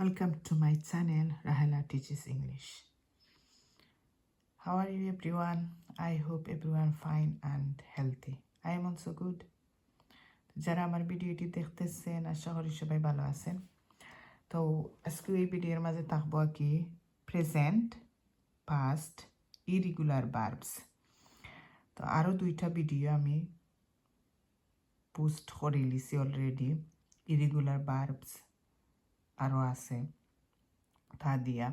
Welcome to my channel, Rahela Teaches English. How are you everyone? I hope everyone fine and healthy. I am also good. যারা আমার ভিডিওটি দেখতেছেন আশা করি সবাই ভালো আছেন। তো আজকে এই ভিডিওর মাঝে থাকবো কি প্রেজেন্ট, পাস্ট, ইরেগুলার ভার্বস। তো আরও দুইটা ভিডিও আমি পোস্ট করে লিছি অলরেডি। ইরেগুলার ভার্বস আরও আছে তা দিয়া।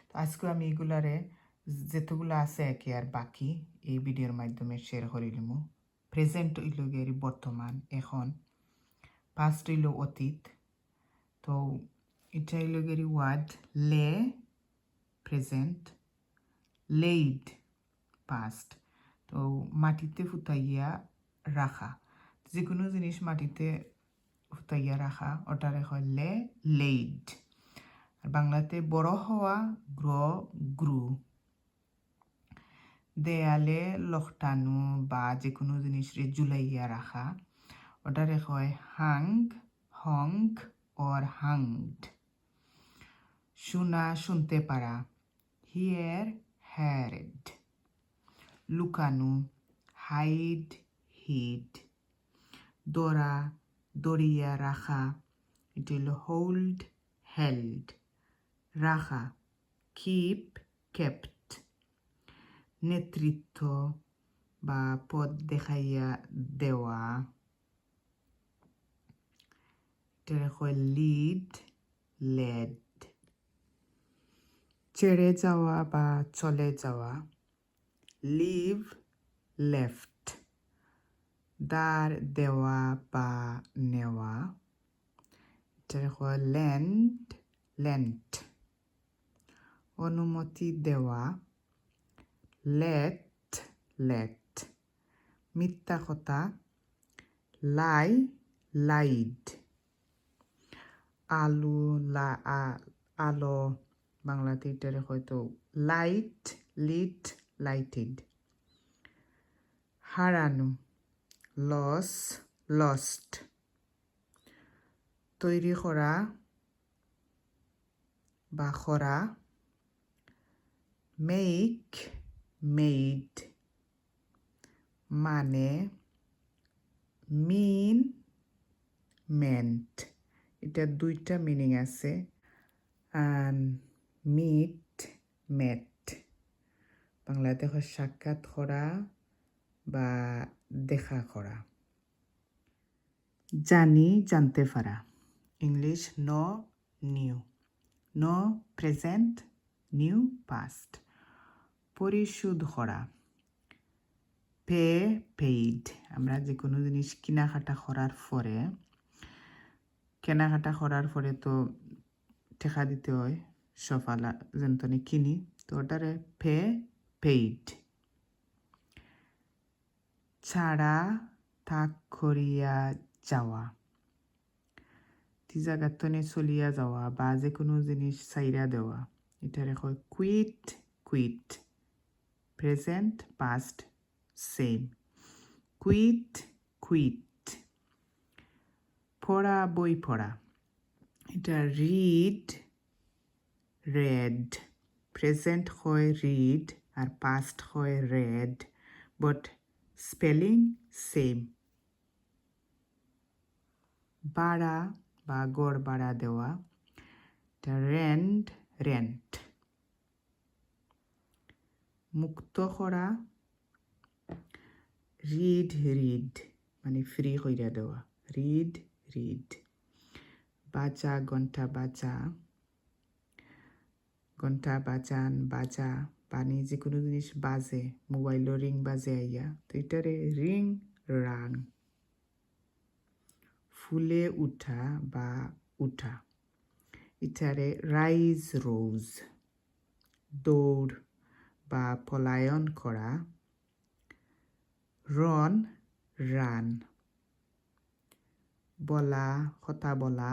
তো আজকে আমি এগুলারে যেতগুলো আছে একে আর বাকি এই ভিডিওর মাধ্যমে শেয়ার করে নিব। প্রেজেন্ট হইল গিয়ে বর্তমান এখন, পাস্ট হইল অতীত। তো এটা হইল গিয়ে ওয়ার্ড লে প্রেজেন্ট, লেইড পাস্ট। তো মাটিতে ফুটাইয়া রাখা, যে কোনো জিনিস মাটিতে ফুটাইয়া রাখা ওটারে হয় লে লেইড। আর বাংলাতে বড় হওয়া গ্রু। দেয়ালে লখটানো বা যে কোনো জিনিসরে জুলাইয়া রাখা ওটারে হয় হং অর হাংড। শোনা শুনতে পারা হিয়ার হ্যারেড। লুকানো হাইড হিড। দরা দরিয়া রাখা এটা হলো হোল্ড হেল্ড। রাখা কিপ কেপ্ট। নেতৃত্ব বা পথ দেখাইয়া দেওয়া এটা হয় লিড লেড। ছেড়ে যাওয়া বা চলে যাওয়া লিভ লেফট। দাঁড় দেওয়া বা নেওয়া এটা হয় লেন্ট। অনুমতি দেওয়া লেট। মিথ্যা কথা লাইড। আলো বাংলাতে এটারে হয়তো লাইটেড। হারানো লস্ট। তৈরি করা বা করা মেড। মানে মেন্ট। এটা দুইটা মিনিং আছে। মেট বাংলাতে হয় সাক্ষাৎ করা বা দেখা করা। জানতে পারা English new present new past. পরিশোধ করা পেইড। আমরা যে কোনো জিনিস কেনাকাটা করার পরে তো টাকা দিতে হয় সফালা যেন কিনি, তো ওটারে পেইড। ছাড়া তাক করিয়া যাওয়া তি জায়গাতনে চলিয়া যাওয়া বা যে কোনো জিনিস ছাইরা দেওয়া এটারে হয় quit. Present past same. Quit. পড়া বই পড়া এটা রেড। প্রেজেন্ট হয় রিড আর পাস্ট হয় রেড, বাট স্পেলিং সেম। ভাড়া বা গড় ভাড়া দেওয়া এটা রেন্ট। মুক্ত করা রিড মানে ফ্রি কইরা দেওয়া রিড। বাজা ঘন্টা বাজা পানি যে কোনো জিনিস বাজে, মোবাইলও রিং বাজে আইয়া, তো এটারে রাং। ফুলে উঠা বা উঠা এটারে রোজ। দৌড় বা পলায়ন করা রান। কথা বলা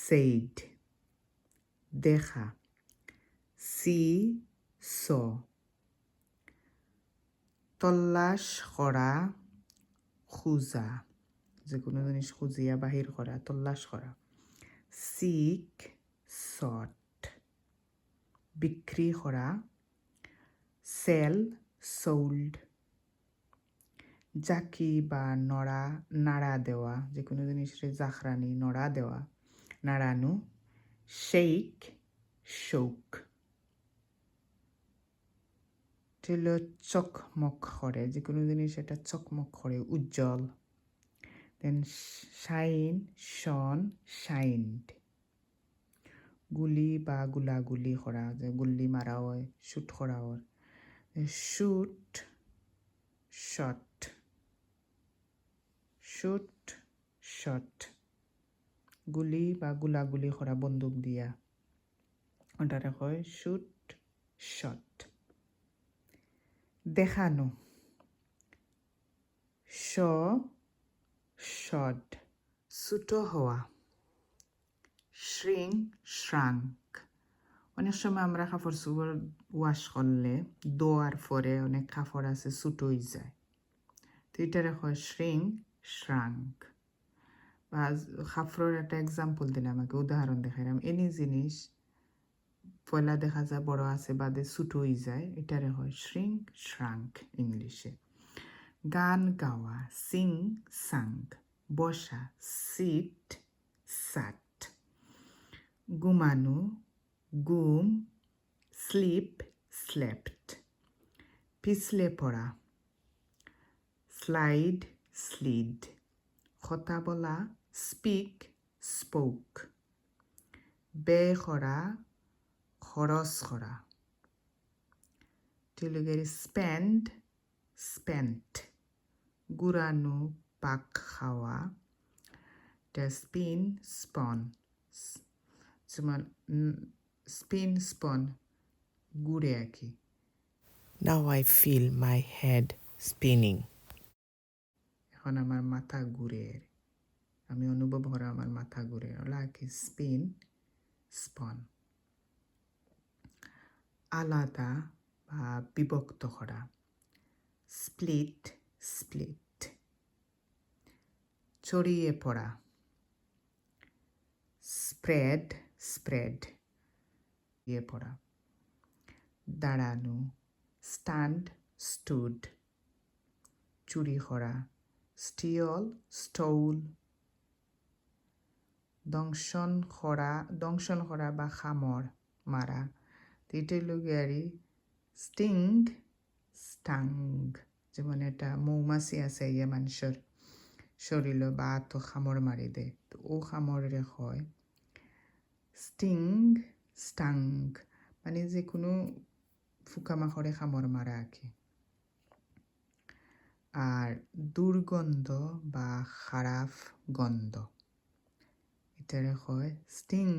said। দেখা saw। তল্লাশ করা খোঁজা যে কোনো জিনিস খুঁজিয়া বাহির করা, তল্লাশ করা। সিক, সট, বিক্রি করা, সেল, সোল্ড। জাকি বা নাড়া দেওয়া, যে কোনো জিনিসের জাখরানি, নড়া দেওয়া, নাড়ানো। শেক, শোক। হলো চকমক করে, যে কোনো জিনিস এটা চকমক করে, উজ্জ্বল। দেন শাইন, শন, শাইন্ড। গুলি বা গুলাগুলি করা, যে গুলি মারা হয়, শুট করা হয়। Shoot, shot, shoot, shot. গুলি বা গুলাগুলি করা বন্দুক দিয়া, ওটারে কয় শুট, শট। দেখানো, শ, শড। ছোটো হওয়া, শ্রিং, শ্রাঙ্ক। অনেক সময় আমরা কাপড় চোপড় ওয়াশ করলে ধোয়ার পরে অনেক কাপড় আছে ছোটো হয়ে যায়, তো এটারে হয় শ্রিং, শ্রাঙ্ক। বা কাপড়ের একটা এক্সাম্পল দিলাম, আমাকে উদাহরণ দেখাইলাম। এনি জিনিস পয়লা দেখা যায় বড় আছে বাদে ছোটো হয়ে যায়, এটারে হয় শ্রিং, শ্রাঙ্ক ইংলিশে। গান গাওয়া, সিং, সাং। বসা, সিট, সাট। ঘুমানো, গুম, স্লিপ, স্লেপ্ট। পিছলে পড়া, স্লাইড, স্লিড। কথা বলা, স্পিক, স্পোক। ব্যয় করা, খরচ করা। Spend, spent. ঘুরানো, পাক খাওয়া। স্পিন, স্পন। যেমন স্পিন, স্পন, ঘুরে আর কি। Now I feel my head spinning. এখন আমার মাথা ঘুরে, আমি অনুভব করা আমার মাথা ঘুরে, ওলা কি স্পিন, স্পন। আলাদা বা বিভক্ত করা, স্প্লিট, স্প্লিট। ছড়িয়ে পড়া, স্প্রেড, স্প্রেড। ছড়িয়ে পড়া। দাঁড়ানো, স্ট্যান্ড, স্টুড। চুরি করা, স্টিল, স্টোল। দংশন করা বা খামড় মারা, এটাই লগিয়ারি স্টিং, স্টাং। যেমন এটা মৌমাছি আছে ইয়ে মানুষের শরীর বা তো খামড় মারি দেয়, তো ও খামড়ে হয় স্টিং, স্টাং। মানে যে কোনো ফুকামাখড়ে খামড় মারা আর কি। আর দুর্গন্ধ বা খারাপ গন্ধ, এটারে হয় স্টিং,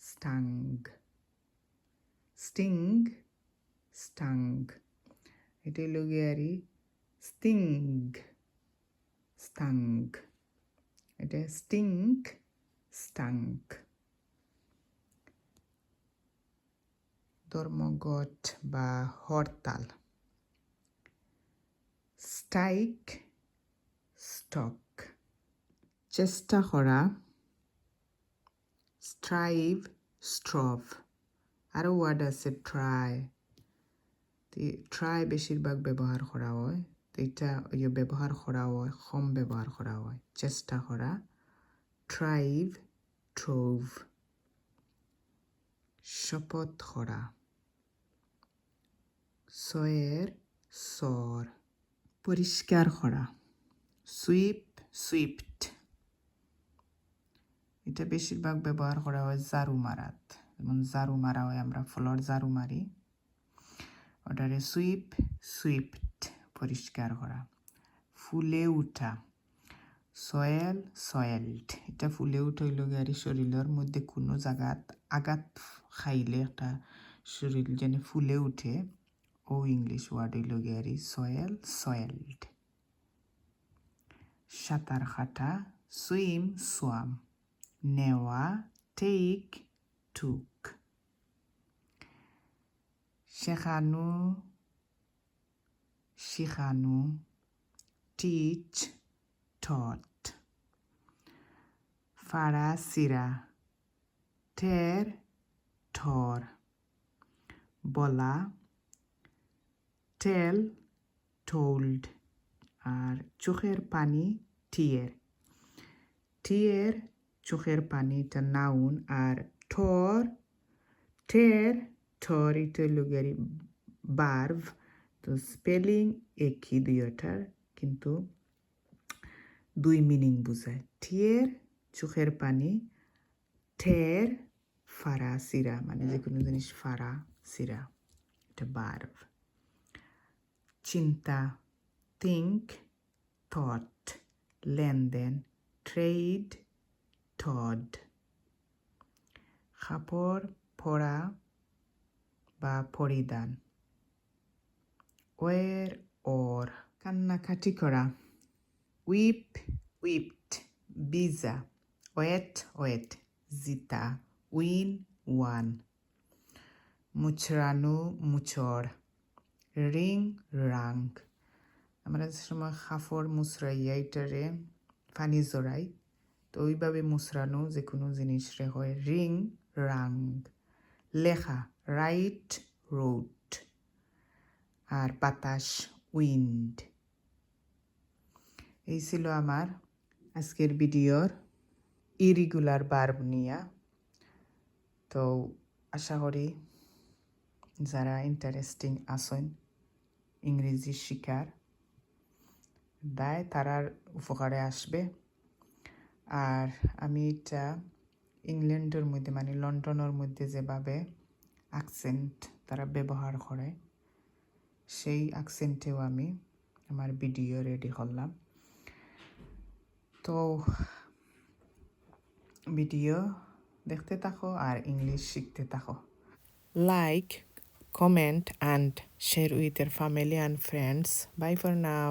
স্টাং। Sting, stung. এটাই লগিয়ারি স্টিং, স্টাঙ্ক। এটা স্টিঙ্ক, স্টাঙ্ক। ধর্মঘট বা হরতাল, স্ট্রাইক, স্টক। চেষ্টা করা, স্ট্রাইভ, স্ট্রভ। আরও ওয়ার্ড আছে ট্রাই, ট্রাই বেশিরভাগ ব্যবহার করা হয়, তো এটা ব্যবহার করা হয়, কম ব্যবহার করা হয়। চেষ্টা করা, ট্রাইভ, ট্রোভ। শপথ করা, সয়ের, সর। পরিষ্কার করা, সুইপ, সুইপড। এটা বেশিরভাগ ব্যবহার করা হয় ঝাড়ু মারাত, যেমন ঝাড়ু মারা হয়, আমরা ফ্লোর ঝাড়ু মারি, ওটারে সুইপ, সুইপড, পরিষ্কার করা। ফুলে উঠা, সয়েল, সয়েলড। এটা ফুলে উঠা হইল গিয়ে শরীরের মধ্যে কোনো জায়গাত আঘাত খাইলে একটা শরীর যেন ফুলে উঠে, ও ইংলিশ ওয়ার্ড হইল গিয়ে সয়েল, সয়েলড। সাঁতার কাটা, সুইম, সোয়াম। নেওয়া, টেক, টুক। শেখানো, শিখানো, টিচ, টট। ফারা সিরা, টের ঠর, বলা টেল told, আর চোখের পানি টিয়ের। টিয়ের চোখের পানি এটা নাউন, আর টের ঠর এটা লুগেরি বার্ভ। তো স্পেলিং একই দুইটার, কিন্তু দুই মিনিং বুঝায়। টিয়ের চোখের পানি, টের ফারা সিরা, মানে যে কোনো জিনিস ফারা সিরা, এটা বার্ভ। চিন্তা think, thought, লেনদেন trade, টড। কাপড় পরা বা পরিধান ওয়ের ওর। কান্নাকাটি করা উইপ উইপড, বিজা ওয়েট জিতা, উইন ওয়ান। মুচরানু মুচর, রিং রাং। আমরা যে সময় কাপড় মুচরাইয়া এটারে পানি জড়াই, তো ওইভাবে মুচরানো যে কোনো জিনিস রে হয় রিং রাং। লেখা রাইট রোড, আর বাতাস উইন্ড। এই ছিল আমার আজকের ভিডিওর ইরেগুলার ভার্ব নিয়া। তো আশা করি যারা ইন্টারেস্টিং আসেন ইংরেজি শিকার দায় তারার উপকারে আসবে। আর আমি এটা ইংল্যান্ডের মধ্যে মানে লন্ডনের মধ্যে যেভাবে অ্যাকসেন্ট তারা ব্যবহার করে, সেই অ্যাকসেন্টেও আমি আমার ভিডিও রেডি করলাম। তো ভিডিও দেখতে থাকো আর ইংলিশ শিখতে থাকো। Like, comment, and share with your family and friends. Bye for now.